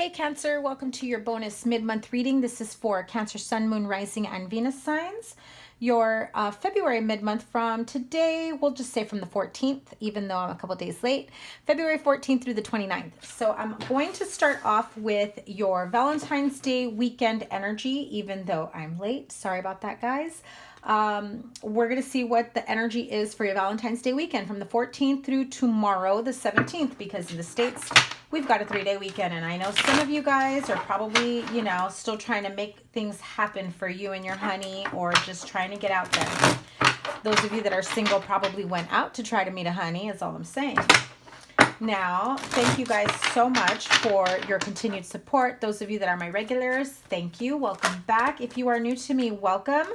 Hey Cancer, welcome to your bonus mid-month reading. This is for Cancer, Sun, Moon, Rising, and Venus signs. Your February mid-month from today, we'll just say from the 14th, even though I'm a couple days late, February 14th through the 29th. So I'm going to start off with your Valentine's Day weekend energy, even though I'm late. Sorry about that, guys. We're going to see what the energy is for your Valentine's Day weekend from the 14th through tomorrow, the 17th, because in the States, we've got a 3-day weekend, and I know some of you guys are probably, still trying to make things happen for you and your honey, or just trying to get out there. Those of you that are single probably went out to try to meet a honey, is all I'm saying. Now, thank you guys so much for your continued support. Those of you that are my regulars, thank you. Welcome back. If you are new to me, welcome.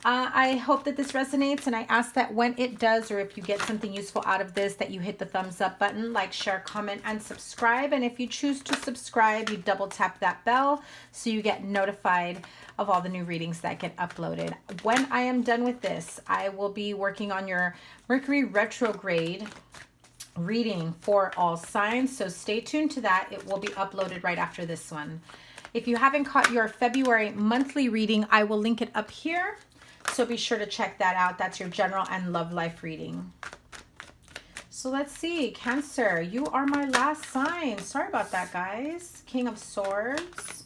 I hope that this resonates, and I ask that when it does, or if you get something useful out of this, that you hit the thumbs up button, like, share, comment, and subscribe. And if you choose to subscribe, you double tap that bell so you get notified of all the new readings that get uploaded. When I am done with this, I will be working on your Mercury retrograde reading for all signs, so stay tuned to that. It will be uploaded right after this one. If you haven't caught your February monthly reading, I will link it up here. So be sure to check that out. That's your general and love life reading. So let's see. Cancer, you are my last sign. Sorry about that, guys. King of Swords.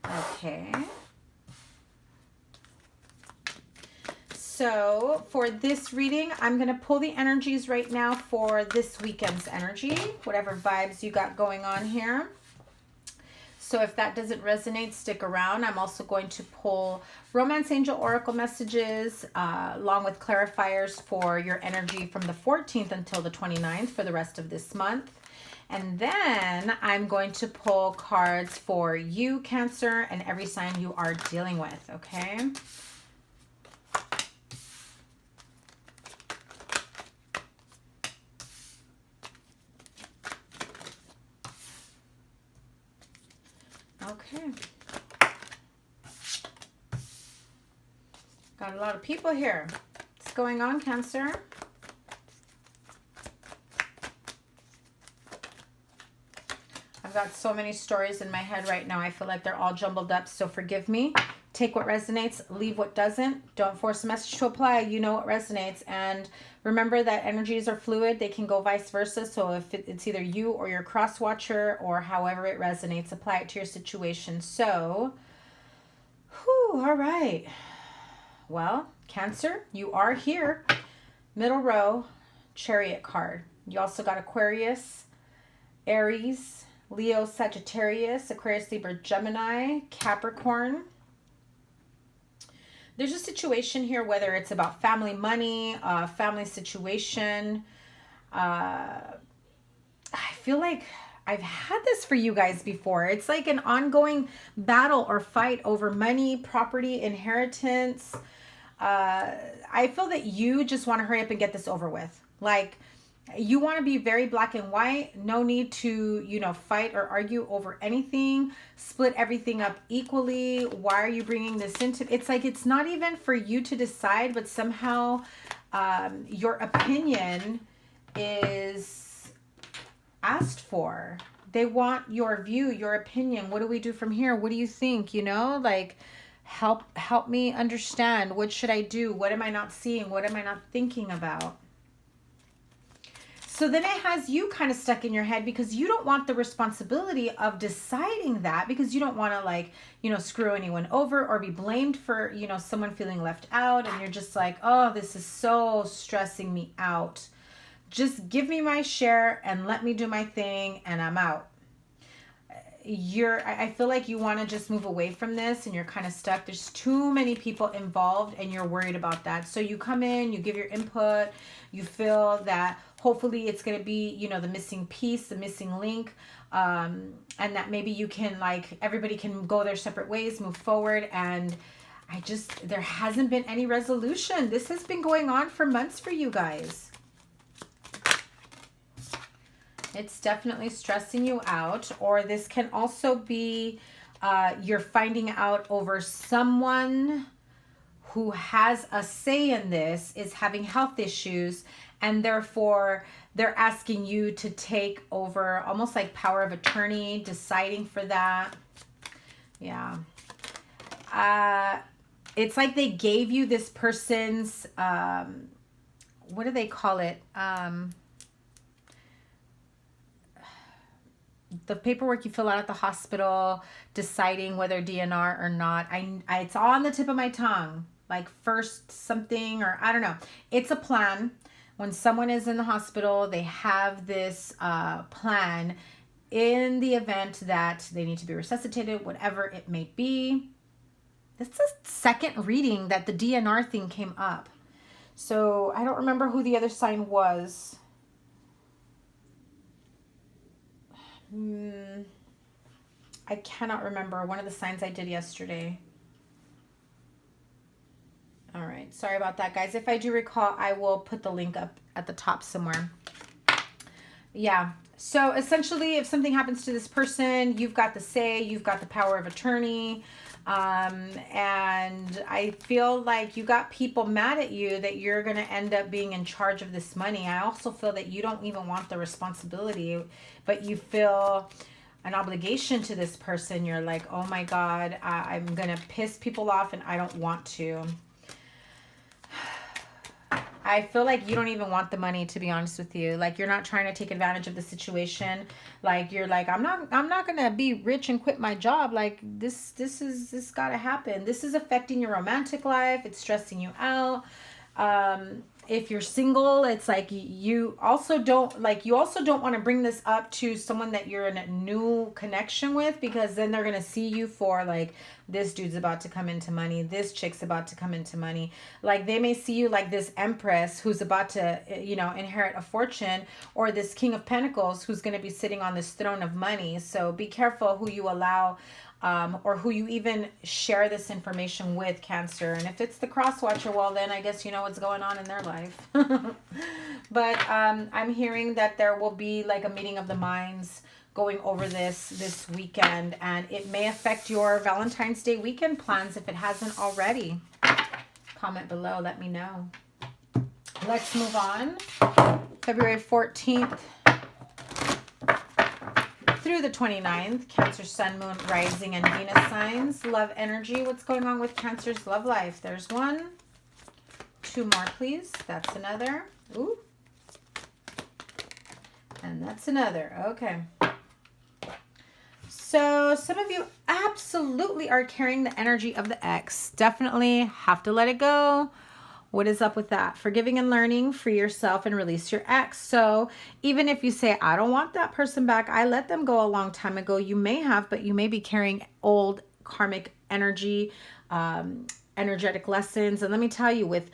Okay. So for this reading, I'm going to pull the energies right now for this weekend's energy, whatever vibes you got going on here. So if that doesn't resonate, stick around. I'm also going to pull Romance Angel Oracle messages along with clarifiers for your energy from the 14th until the 29th for the rest of this month. And then I'm going to pull cards for you, Cancer, and every sign you are dealing with, okay? Okay. Got a lot of people here. What's going on, Cancer? I've got so many stories in my head right now. I feel like they're all jumbled up, so forgive me. Take what resonates, leave what doesn't. Don't force a message to apply. You know what resonates. And remember that energies are fluid. They can go vice versa. So if it's either you or your cross watcher or however it resonates, apply it to your situation. So, all right. Well, Cancer, you are here. Middle row, Chariot card. You also got Aquarius, Aries, Leo, Sagittarius, Aquarius, Libra, Gemini, Capricorn. There's a situation here, whether it's about family money, family situation. I feel like I've had this for you guys before. It's like an ongoing battle or fight over money, property, inheritance. I feel that you just want to hurry up and get this over with. Like, you want to be very black and white. No need to, fight or argue over anything. Split everything up equally. Why are you bringing this into? It's like it's not even for you to decide, but somehow your opinion is asked for. They want your view, your opinion. What do we do from here? What do you think? Like, help me understand. What should I do? What am I not seeing? What am I not thinking about? So then it has you kind of stuck in your head because you don't want the responsibility of deciding that, because you don't want to screw anyone over or be blamed for, someone feeling left out. And you're just like, oh, this is so stressing me out. Just give me my share and let me do my thing and I'm out. I feel like you want to just move away from this and you're kind of stuck. There's too many people involved and you're worried about that. So you come in, you give your input, you feel that hopefully it's going to be, the missing piece, the missing link, and that maybe you can, everybody can go their separate ways, move forward. And there hasn't been any resolution. This has been going on for months for you guys. It's definitely stressing you out. Or this can also be you're finding out over someone who has a say in this is having health issues and therefore they're asking you to take over, almost like power of attorney, deciding for that. Yeah. It's like they gave you this person's, what do they call it? The paperwork you fill out at the hospital, deciding whether DNR or not. It's on the tip of my tongue. Like first something, or I don't know. It's a plan. When someone is in the hospital, they have this plan in the event that they need to be resuscitated, whatever it may be. This is the second reading that the DNR thing came up. So I don't remember who the other sign was. I cannot remember. One of the signs I did yesterday. All right. Sorry about that, guys. If I do recall, I will put the link up at the top somewhere. Yeah. So essentially, if something happens to this person, you've got the say, you've got the power of attorney. And I feel like you got people mad at you that you're going to end up being in charge of this money. I also feel that you don't even want the responsibility, but you feel an obligation to this person. You're like, oh my God, I'm going to piss people off and I don't want to. I feel like you don't even want the money, to be honest with you. Like, you're not trying to take advantage of the situation. Like, you're like, I'm not going to be rich and quit my job. Like, this got to happen. This is affecting your romantic life. It's stressing you out. If you're single, it's like you also don't want to bring this up to someone that you're in a new connection with, because then they're going to see you for like, this dude's about to come into money. This chick's about to come into money. Like, they may see you like this empress who's about to, inherit a fortune, or this king of pentacles who's going to be sitting on this throne of money. So be careful who you allow or who you even share this information with, Cancer. And if it's the cross watcher, well, then I guess you know what's going on in their life. But I'm hearing that there will be like a meeting of the minds going over this weekend, and it may affect your Valentine's Day weekend plans if it hasn't already. Comment below, let me know. Let's move on. February 14th through the 29th, Cancer, Sun, Moon, Rising, and Venus signs. Love energy. What's going on with Cancer's love life? There's one. Two more, please. That's another. Ooh. And that's another. Okay. So some of you absolutely are carrying the energy of the ex. Definitely have to let it go. What is up with that? Forgiving and learning, free yourself and release your ex. So even if you say, I don't want that person back, I let them go a long time ago, you may have, but you may be carrying old karmic energy, energetic lessons. And let me tell you, with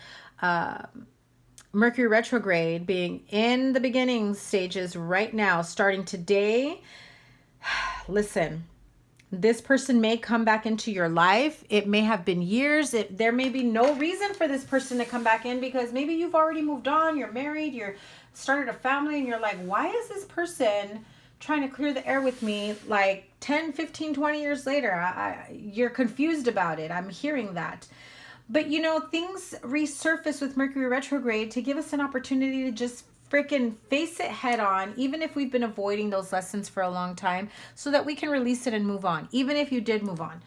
Mercury retrograde being in the beginning stages right now, starting today, listen, this person may come back into your life. It may have been years. There may be no reason for this person to come back in, because maybe you've already moved on, you're married, you're started a family, and you're like, why is this person trying to clear the air with me like 10, 15, 20 years later? You're confused about it. I'm hearing that. But things resurface with Mercury retrograde to give us an opportunity to just freaking face it head on, even if we've been avoiding those lessons for a long time, so that we can release it and move on, even if you did move on.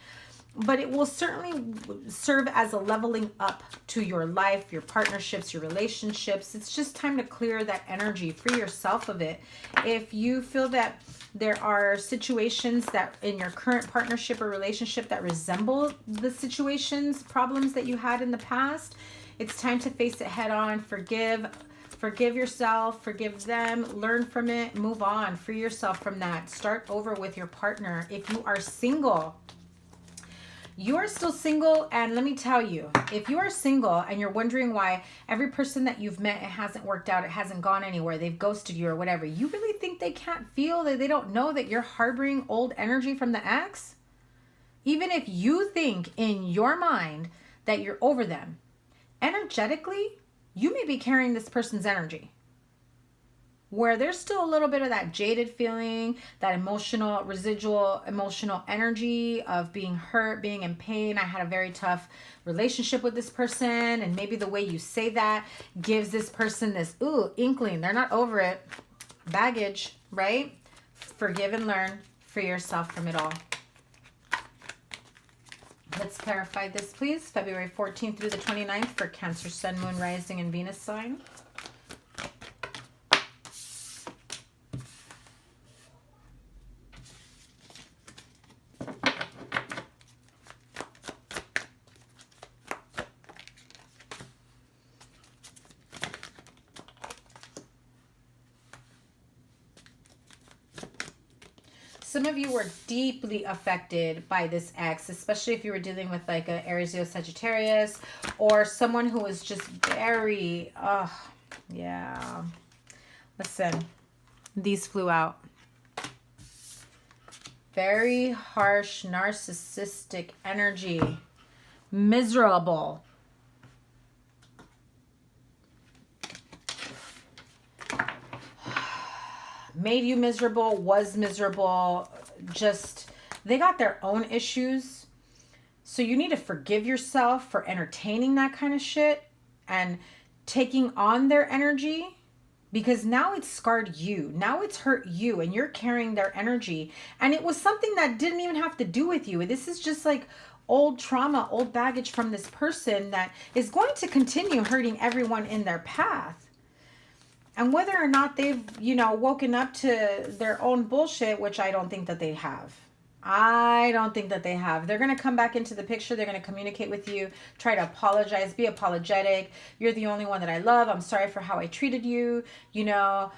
But it will certainly serve as a leveling up to your life, your partnerships, your relationships. It's just time to clear that energy, free yourself of it. If you feel that there are situations that in your current partnership or relationship that resemble the situations, problems that you had in the past, it's time to face it head on. Forgive yourself, forgive them, learn from it, move on, free yourself from that. Start over with your partner. If you are single, you are still single. And let me tell you, if you are single and you're wondering why every person that you've met, it hasn't worked out, it hasn't gone anywhere, they've ghosted you or whatever, you really think they can't feel, that they don't know that you're harboring old energy from the ex? Even if you think in your mind that you're over them, energetically, you may be carrying this person's energy. where there's still a little bit of that jaded feeling, that emotional, residual emotional energy of being hurt, being in pain. I had a very tough relationship with this person, and maybe the way you say that gives this person this, ooh, inkling. They're not over it. Baggage, right? Forgive and learn. Free yourself from it all. Let's clarify this, please. February 14th through the 29th for Cancer, Sun, Moon, Rising, and Venus sign. Some of you were deeply affected by this ex, especially if you were dealing with like a Aries, Leo, Sagittarius, or someone who was just very, yeah. Listen, these flew out. Very harsh, narcissistic energy. Miserable. Made you miserable, was miserable. Just, they got their own issues. So you need to forgive yourself for entertaining that kind of shit and taking on their energy, because now it's scarred you. Now it's hurt you, and you're carrying their energy. And it was something that didn't even have to do with you. This is just like old trauma, old baggage from this person that is going to continue hurting everyone in their path. And whether or not they've, you know, woken up to their own bullshit, which I don't think that they have. I don't think that they have. They're going to come back into the picture. They're going to communicate with you, try to apologize, be apologetic. You're the only one that I love. I'm sorry for how I treated you. You know,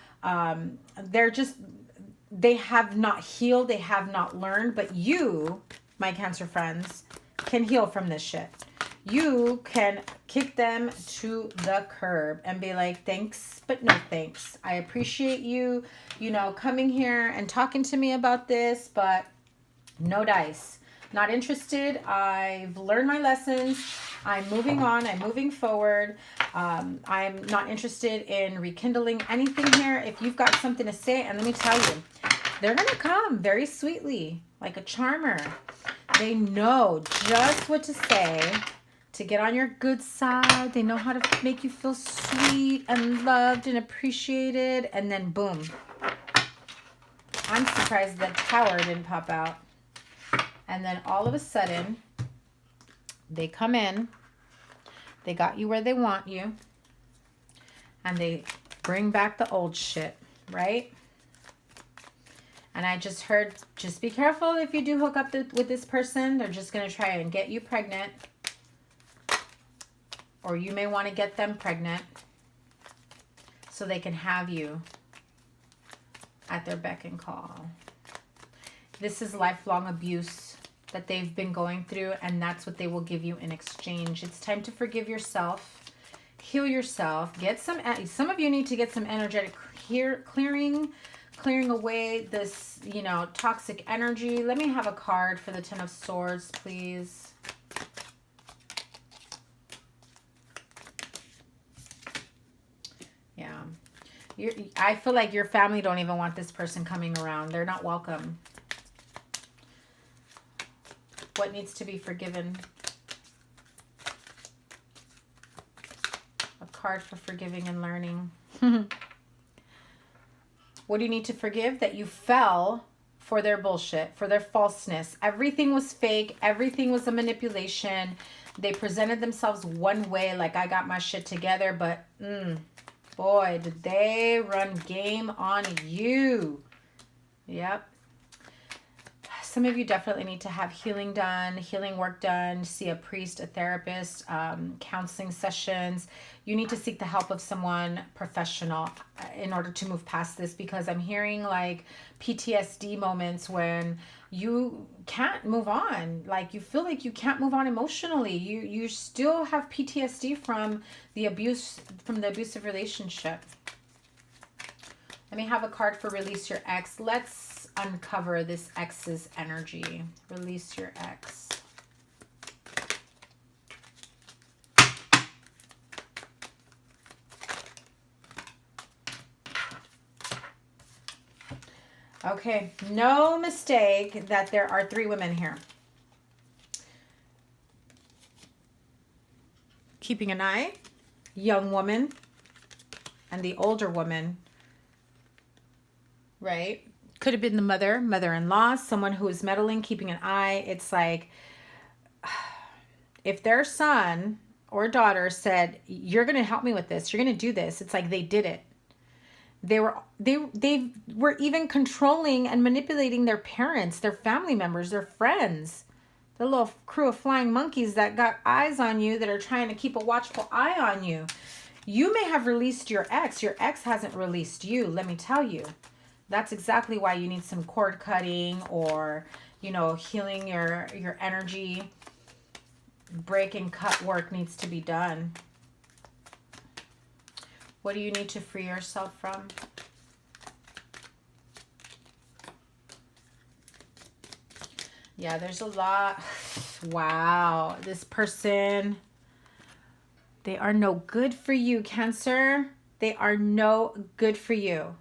they have not healed. They have not learned. But you, my Cancer friends, can heal from this shit. You can kick them to the curb and be like, thanks, but no thanks. I appreciate you, you know, coming here and talking to me about this, but no dice. Not interested. I've learned my lessons. I'm moving on. I'm moving forward. I'm not interested in rekindling anything here. If you've got something to say, and let me tell you, they're going to come very sweetly, like a charmer. They know just what to say to get on your good side. They know how to make you feel sweet and loved and appreciated. And then boom. I'm surprised that Tower didn't pop out. And then all of a sudden, they come in. They got you where they want you. And they bring back the old shit, right? And I just heard, just be careful if you do hook up with this person. They're just going to try and get you pregnant. Or you may want to get them pregnant so they can have you at their beck and call. This is lifelong abuse that they've been going through, and that's what they will give you in exchange. It's time to forgive yourself, heal yourself, get some of you need to get some energetic clearing away this, you know, toxic energy. Let me have a card for the Ten of Swords, please. Yeah. I feel like your family don't even want this person coming around. They're not welcome. What needs to be forgiven? A card for forgiving and learning. What do you need to forgive? That you fell for their bullshit, for their falseness. Everything was fake. Everything was a manipulation. They presented themselves one way, like I got my shit together, but boy, did they run game on you. Yep. Some of you definitely need to have healing done, healing work done, see a priest, a therapist, counseling sessions. You need to seek the help of someone professional in order to move past this, because I'm hearing like PTSD moments when you can't move on. Like you feel like you can't move on emotionally. You still have PTSD from the abusive relationship. Let me have a card for release your ex. Let's uncover this ex's energy. Release your ex. Okay, no mistake that there are 3 women here. Keeping an eye, young woman, and the older woman, right? Could have been the mother, mother-in-law, someone who is meddling, keeping an eye. It's like, if their son or daughter said, you're going to help me with this, you're going to do this, it's like they did it. They were even controlling and manipulating their parents, their family members, their friends, the little crew of flying monkeys that got eyes on you, that are trying to keep a watchful eye on you. You may have released your ex. Your ex hasn't released you, let me tell you. That's exactly why you need some cord cutting, or, you know, healing your energy. Break and cut work needs to be done. What do you need to free yourself from? Yeah, there's a lot. Wow. This person, they are no good for you, Cancer. They are no good for you.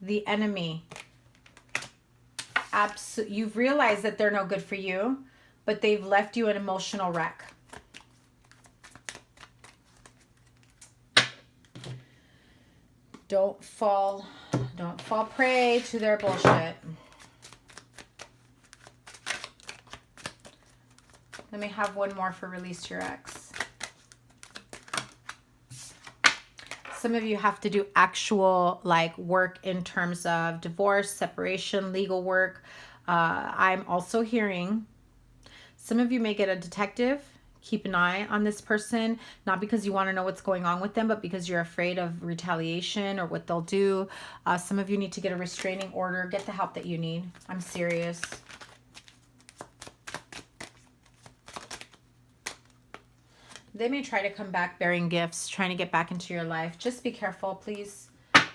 The enemy. Absolutely. You've realized that they're no good for you, but they've left you an emotional wreck. Don't fall prey to their bullshit. Let me have one more for release your ex. Some of you have to do actual like work in terms of divorce, separation, legal work. I'm also hearing some of you may get a detective. Keep an eye on this person, not because you want to know what's going on with them, but because you're afraid of retaliation or what they'll do. Some of you need to get a restraining order. Get the help that you need. I'm serious. They may try to come back bearing gifts, trying to get back into your life. Just be careful, please.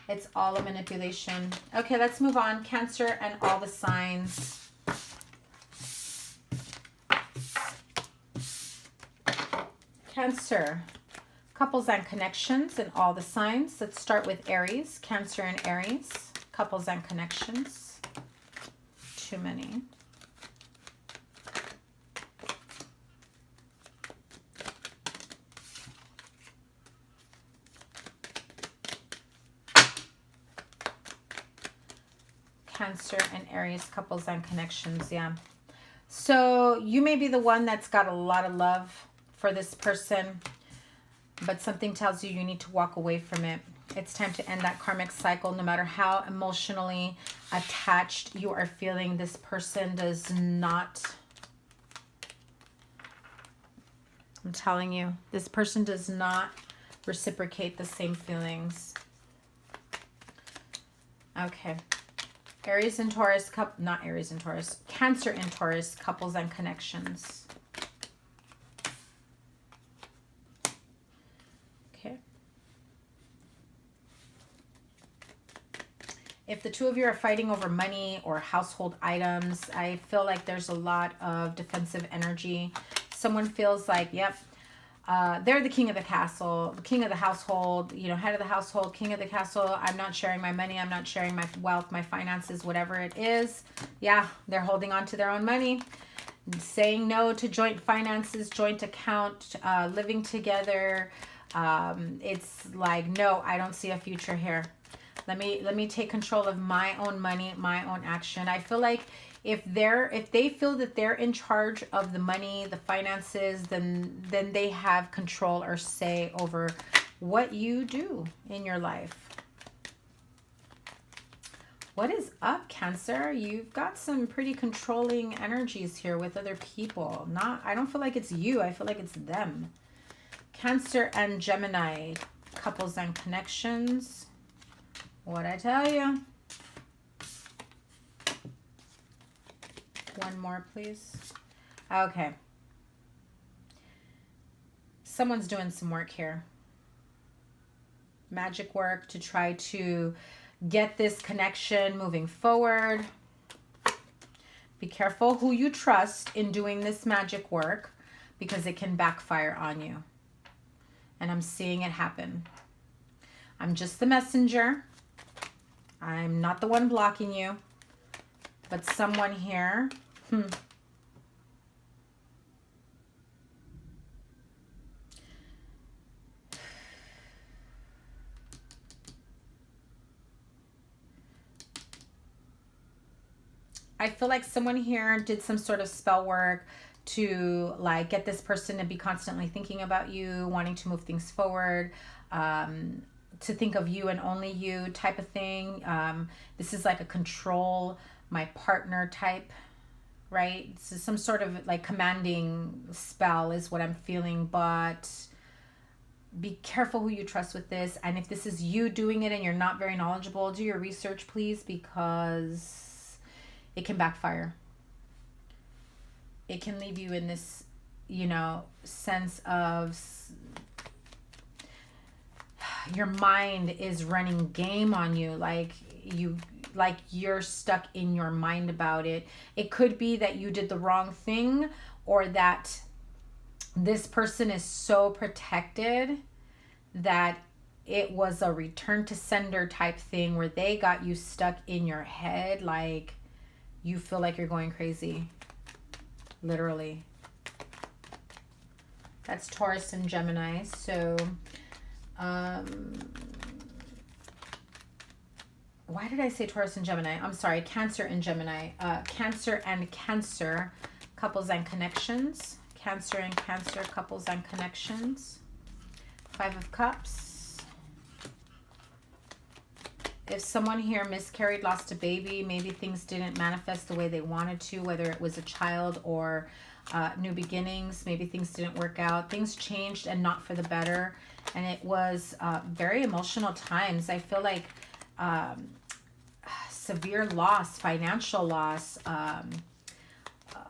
It's all a manipulation. Okay, let's move on. Cancer and all the signs. Cancer, couples and connections and all the signs. Let's start with Aries. Cancer and Aries, couples and connections. Too many. Cancer and Aries, couples and connections. Yeah. So you may be the one that's got a lot of love for this person, but something tells you you need to walk away from it. It's time to end that karmic cycle. No matter how emotionally attached you are feeling, this person does not, I'm telling you, this person does not reciprocate the same feelings. Okay. Aries and Taurus, not Aries and Taurus, Cancer and Taurus, couples and connections. Okay. If the two of you are fighting over money or household items, I feel like there's a lot of defensive energy. Someone feels like, yep, they're the king of the castle, the king of the household, you know, head of the household, king of the castle. I'm not sharing my money. I'm not sharing my wealth, my finances, whatever it is. Yeah, they're holding on to their own money, saying no to joint finances, joint account, living together. It's like, no, I don't see a future here. Let me take control of my own money, my own action. I feel like if they feel that they're in charge of the money, the finances, then they have control or say over what you do in your life. What is up, Cancer? You've got some pretty controlling energies here with other people. I don't feel like it's you. I feel like it's them. Cancer and Gemini, couples and connections. What'd I tell you? One more, please. Okay. Someone's doing some work here. Magic work to try to get this connection moving forward. Be careful who you trust in doing this magic work, because it can backfire on you. And I'm seeing it happen. I'm just the messenger. I'm not the one blocking you, but someone here. I feel like someone here did some sort of spell work to like get this person to be constantly thinking about you, wanting to move things forward, to think of you and only you type of thing. This is like a control my partner type, right? So some sort of like commanding spell is what I'm feeling, but be careful who you trust with this. And if this is you doing it and you're not very knowledgeable, do your research, please, because it can backfire. It can leave you in this, sense of your mind is running game on you, like you're stuck in your mind about it. It could be that you did the wrong thing, or that this person is so protected that it was a return to sender type thing where they got you stuck in your head, like you feel like you're going crazy. Literally. That's Taurus and Gemini. So, why did I say Taurus and Gemini? I'm sorry, Cancer and Gemini. Cancer and Cancer, couples and connections. Cancer and Cancer, couples and connections. 5 of Cups. If someone here miscarried, lost a baby, maybe things didn't manifest the way they wanted to, whether it was a child or new beginnings, maybe things didn't work out. Things changed and not for the better. And it was very emotional times. I feel like severe loss, financial loss,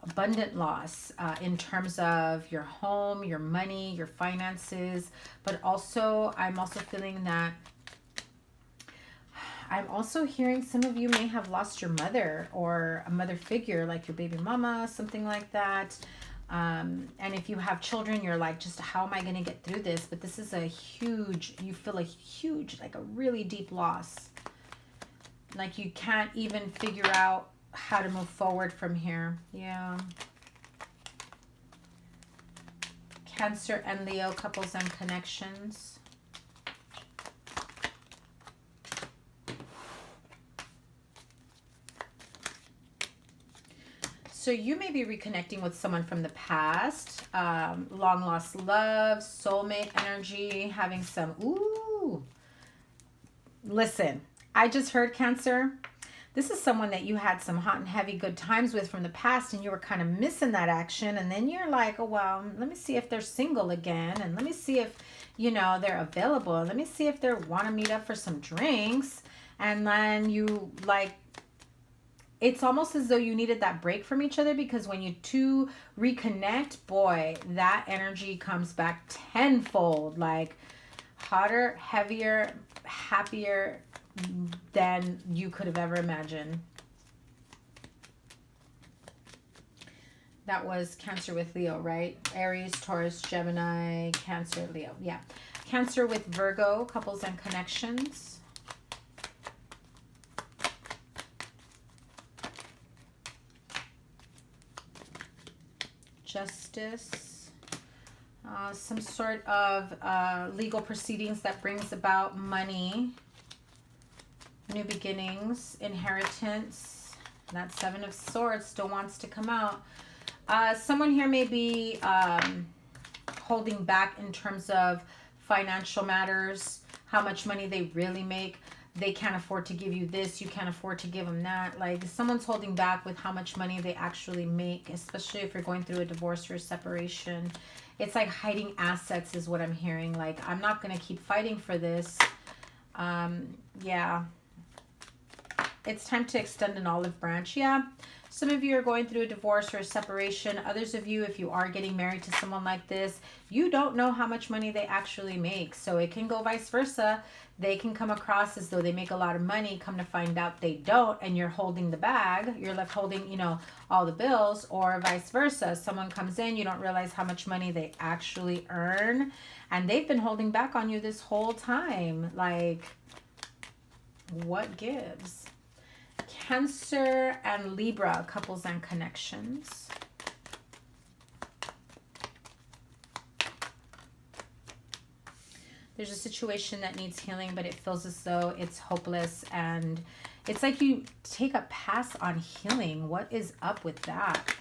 abundant loss in terms of your home, your money, your finances. But also, I'm also feeling that I'm also hearing some of you may have lost your mother or a mother figure, like your baby mama, something like that. And if you have children, you're like, just how am I going to get through this? But this is a huge, you feel a huge, like a really deep loss. Like you can't even figure out how to move forward from here. Yeah. Cancer and Leo, couples and connections. So you may be reconnecting with someone from the past, long lost love, soulmate energy, having some, ooh. Listen, I just heard Cancer. This is someone that you had some hot and heavy good times with from the past, and you were kind of missing that action. And then you're like, oh, well, let me see if they're single again. And let me see if, they're available. Let me see if they want to meet up for some drinks. And then you like, it's almost as though you needed that break from each other, because when you two reconnect, boy, that energy comes back tenfold, like hotter, heavier, happier than you could have ever imagined. That was Cancer with Leo, right? Aries, Taurus, Gemini, Cancer, Leo. Yeah. Cancer with Virgo, couples and connections. Justice, some sort of legal proceedings that brings about money, new beginnings, inheritance. That 7 of Swords still wants to come out. Someone here may be holding back in terms of financial matters, how much money they really make. They can't afford to give you this, you can't afford to give them that. Like someone's holding back with how much money they actually make, especially if you're going through a divorce or a separation. It's like hiding assets is what I'm hearing. Like, I'm not going to keep fighting for this. Yeah. It's time to extend an olive branch. Yeah. Some of you are going through a divorce or a separation. Others of you, if you are getting married to someone like this, you don't know how much money they actually make. So it can go vice versa. They can come across as though they make a lot of money, come to find out they don't, and you're holding the bag. You're left holding, all the bills, or vice versa. Someone comes in, you don't realize how much money they actually earn, and they've been holding back on you this whole time. Like, What gives? Cancer and Libra, couples and connections. There's a situation that needs healing, but it feels as though it's hopeless, and it's like you take a pass on healing. What is up with that?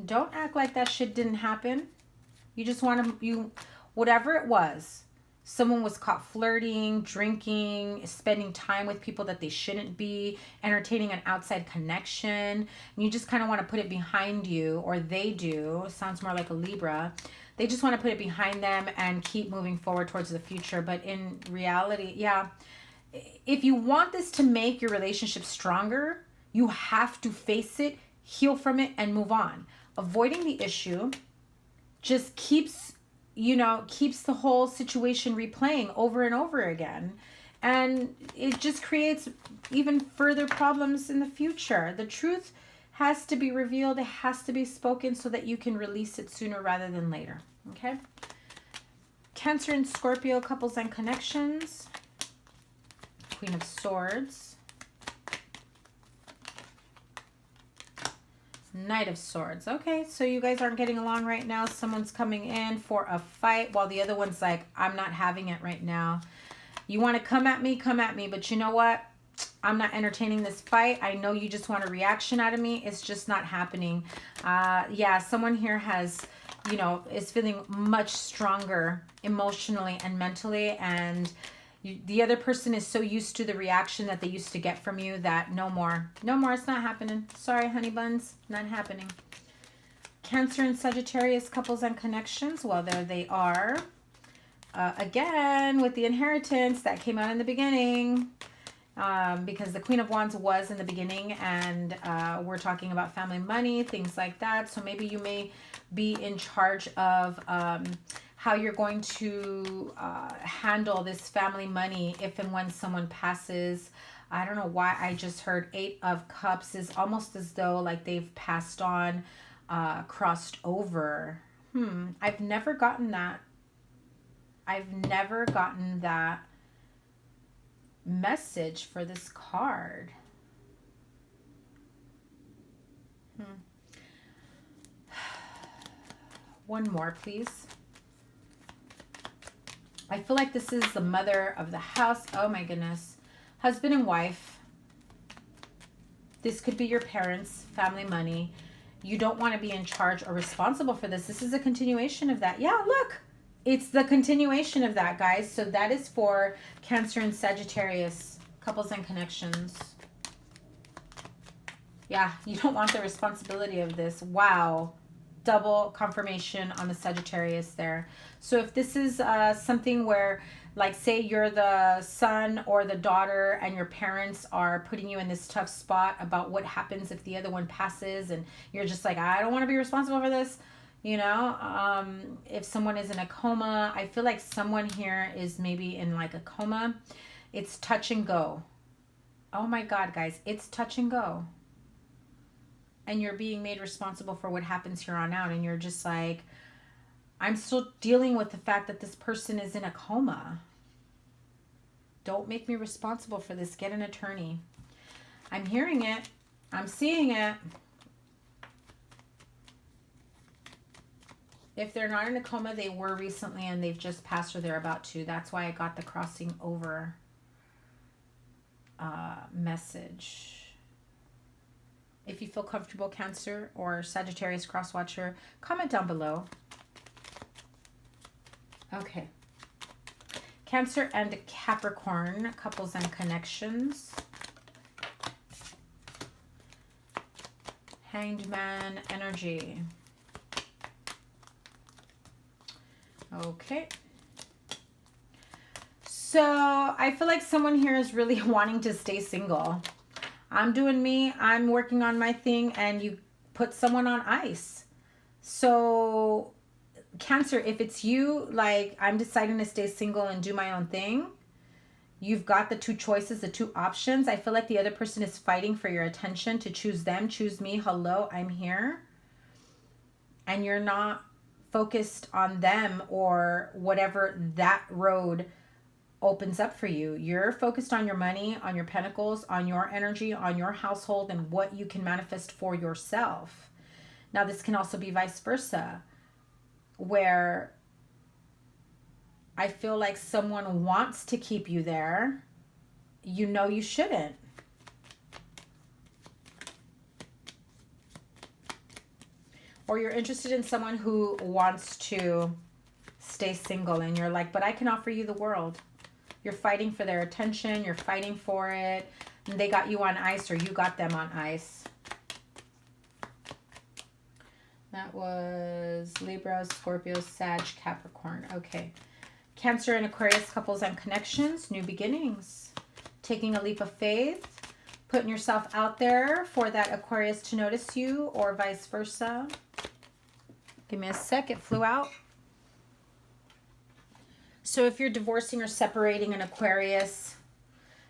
Don't act like that shit didn't happen. You just want to, whatever it was, someone was caught flirting, drinking, spending time with people that they shouldn't be, entertaining an outside connection, and you just kind of want to put it behind you, or they do. Sounds more like a Libra. They just want to put it behind them and keep moving forward towards the future. But in reality, yeah, if you want this to make your relationship stronger, you have to face it, heal from it, and move on. Avoiding the issue just keeps the whole situation replaying over and over again. And it just creates even further problems in the future. The truth has to be revealed. It has to be spoken so that you can release it sooner rather than later. Okay? Cancer and Scorpio, couples and connections. Queen of Swords. Knight of Swords. Okay, so you guys aren't getting along right now. Someone's coming in for a fight while the other one's like, I'm not having it right now. You want to come at me, but you know what? I'm not entertaining this fight. I know you just want a reaction out of me. It's just not happening. Yeah, someone here has, is feeling much stronger emotionally and mentally, and the other person is so used to the reaction that they used to get from you that no more, it's not happening. Sorry, honey buns, not happening. Cancer and Sagittarius, couples and connections. Well, there they are. Again, with the inheritance that came out in the beginning, because the Queen of Wands was in the beginning, and we're talking about family money, things like that. So maybe you may be in charge of how you're going to handle this family money if and when someone passes. I don't know why I just heard 8 of Cups is almost as though like they've passed on, crossed over. I've never gotten that. I've never gotten that message for this card. One more, please. I feel like this is the mother of the house. Oh my goodness. Husband and wife. This could be your parents' family money. You don't want to be in charge or responsible for this. This is a continuation of that. Yeah, look. It's the continuation of that, guys. So that is for Cancer and Sagittarius, couples and connections. Yeah, you don't want the responsibility of this. Wow. Double confirmation on the Sagittarius there. So if this is something where, like, say you're the son or the daughter and your parents are putting you in this tough spot about what happens if the other one passes, and you're just like, I don't want to be responsible for this. If someone is in a coma, I feel like someone here is maybe in like a coma. It's touch and go. Oh my God, guys, it's touch and go. And you're being made responsible for what happens here on out. And you're just like, I'm still dealing with the fact that this person is in a coma. Don't make me responsible for this. Get an attorney. I'm hearing it. I'm seeing it. If they're not in a coma, they were recently and they've just passed or they're about to. That's why I got the crossing over message. If you feel comfortable, Cancer or Sagittarius crosswatcher, comment down below. Okay. Cancer and Capricorn, couples and connections. Hanged Man energy. Okay. So I feel like someone here is really wanting to stay single. I'm doing me, I'm working on my thing, and you put someone on ice. So Cancer, if it's you, like, I'm deciding to stay single and do my own thing, you've got the 2 choices, the 2 options. I feel like the other person is fighting for your attention to choose them, choose me. Hello, I'm here. And you're not focused on them or whatever that road opens up for you. You're focused on your money, on your pentacles, on your energy, on your household, and what you can manifest for yourself. Now, this can also be vice versa, where I feel like someone wants to keep you there. You know you shouldn't. Or you're interested in someone who wants to stay single and you're like, but I can offer you the world. You're fighting for their attention. You're fighting for it. And they got you on ice or you got them on ice. That was Libra, Scorpio, Sag, Capricorn. Okay. Cancer and Aquarius couples and connections. New beginnings. Taking a leap of faith. Putting yourself out there for that Aquarius to notice you or vice versa. Give me a sec. It flew out. So if you're divorcing or separating an Aquarius,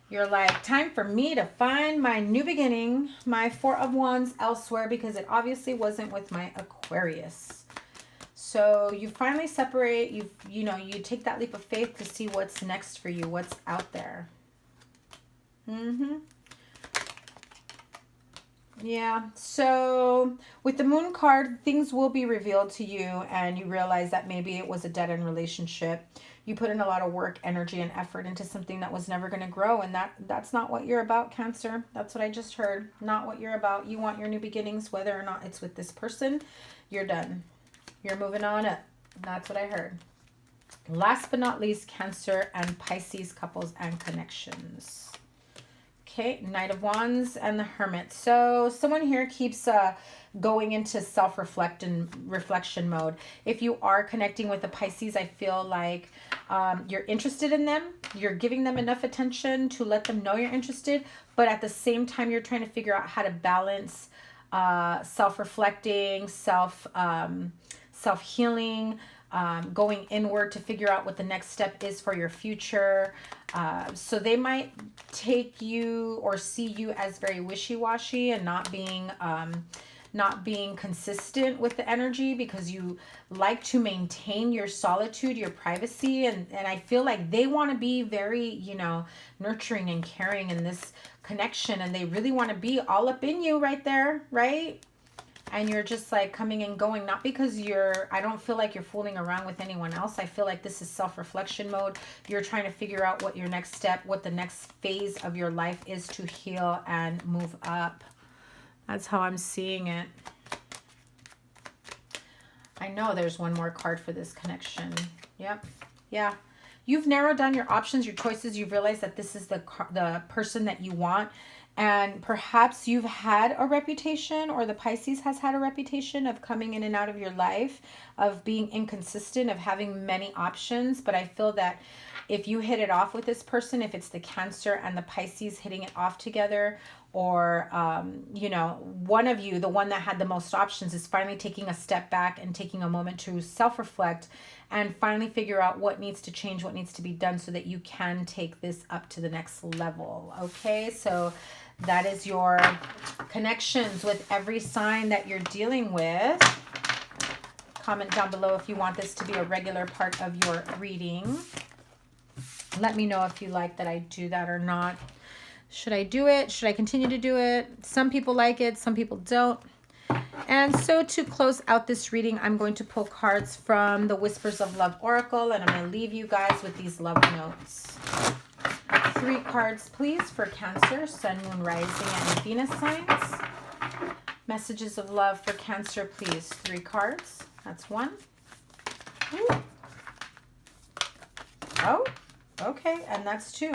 you're like, time for me to find my new beginning, my Four of Wands elsewhere, because it obviously wasn't with my Aquarius. So you finally separate, you take that leap of faith to see what's next for you, what's out there. Yeah, so with the Moon card, things will be revealed to you and you realize that maybe it was a dead-end relationship. You put in a lot of work, energy, and effort into something that was never going to grow, and that's not what you're about, Cancer. That's what I just heard. Not what you're about. You want your new beginnings, whether or not it's with this person. You're done. You're moving on up. That's what I heard. Last but not least, Cancer and Pisces couples and connections. Okay, Knight of Wands and the Hermit. So someone here keeps going into reflection mode. If you are connecting with a Pisces, I feel like you're interested in them. You're giving them enough attention to let them know you're interested. But at the same time, you're trying to figure out how to balance self-reflecting, self-healing, going inward to figure out what the next step is for your future. So they might take you or see you as very wishy-washy and not being consistent with the energy, because you like to maintain your solitude, your privacy. And I feel like they want to be very, nurturing and caring in this connection. And they really want to be all up in you right there, right? And you're just like coming and going, not because I don't feel like you're fooling around with anyone else. I feel like this is self-reflection mode. You're trying to figure out what your next step, what the next phase of your life is to heal and move up. That's how I'm seeing it. I know there's one more card for this connection. Yep. Yeah. You've narrowed down your options, your choices. You've realized that this is the person that you want. And perhaps you've had a reputation, or the Pisces has had a reputation of coming in and out of your life, of being inconsistent, of having many options. But I feel that if you hit it off with this person, if it's the Cancer and the Pisces hitting it off together, or, one of you, the one that had the most options, is finally taking a step back and taking a moment to self-reflect and finally figure out what needs to change, what needs to be done so that you can take this up to the next level. Okay, so that is your connections with every sign that you're dealing with. Comment down below if you want this to be a regular part of your reading. Let me know if you like that I do that or not. Should I do it? Should I continue to do it? Some people like it, some people don't. And so to close out this reading, I'm going to pull cards from the Whispers of Love Oracle, and I'm going to leave you guys with these love notes. 3 cards, please, for Cancer, Sun, Moon, Rising, and Venus signs. Messages of love for Cancer, please. 3 cards. That's 1. Ooh. Oh, okay, and that's 2.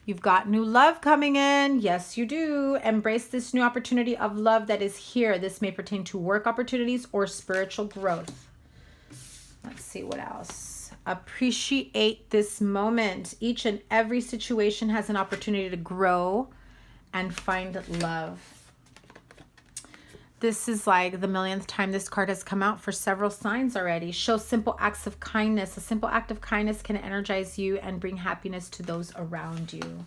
You've got new love coming in. Yes, you do. Embrace this new opportunity of love that is here. This may pertain to work opportunities or spiritual growth. Let's see what else. Appreciate this moment. Each and every situation has an opportunity to grow and find love. This is like the millionth time this card has come out for several signs already. Show simple acts of kindness. A simple act of kindness can energize you and bring happiness to those around you.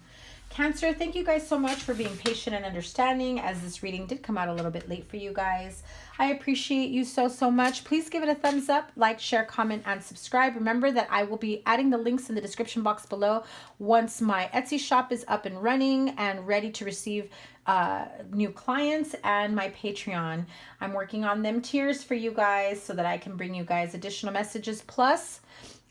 Cancer, thank you guys so much for being patient and understanding, as this reading did come out a little bit late for you guys. I appreciate you so, so much. Please give it a thumbs up, like, share, comment, and subscribe. Remember that I will be adding the links in the description box below once my Etsy shop is up and running and ready to receive new clients, and my Patreon. I'm working on them tiers for you guys so that I can bring you guys additional messages. Plus,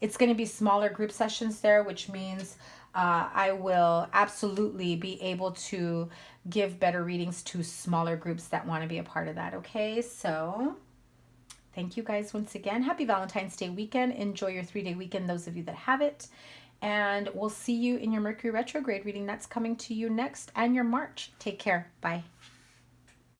it's going to be smaller group sessions there, which means I will absolutely be able to give better readings to smaller groups that want to be a part of that. Okay, so thank you guys once again. Happy Valentine's Day weekend. Enjoy your 3-day weekend, those of you that have it. And we'll see you in your Mercury retrograde reading that's coming to you next, and your March. Take care. Bye.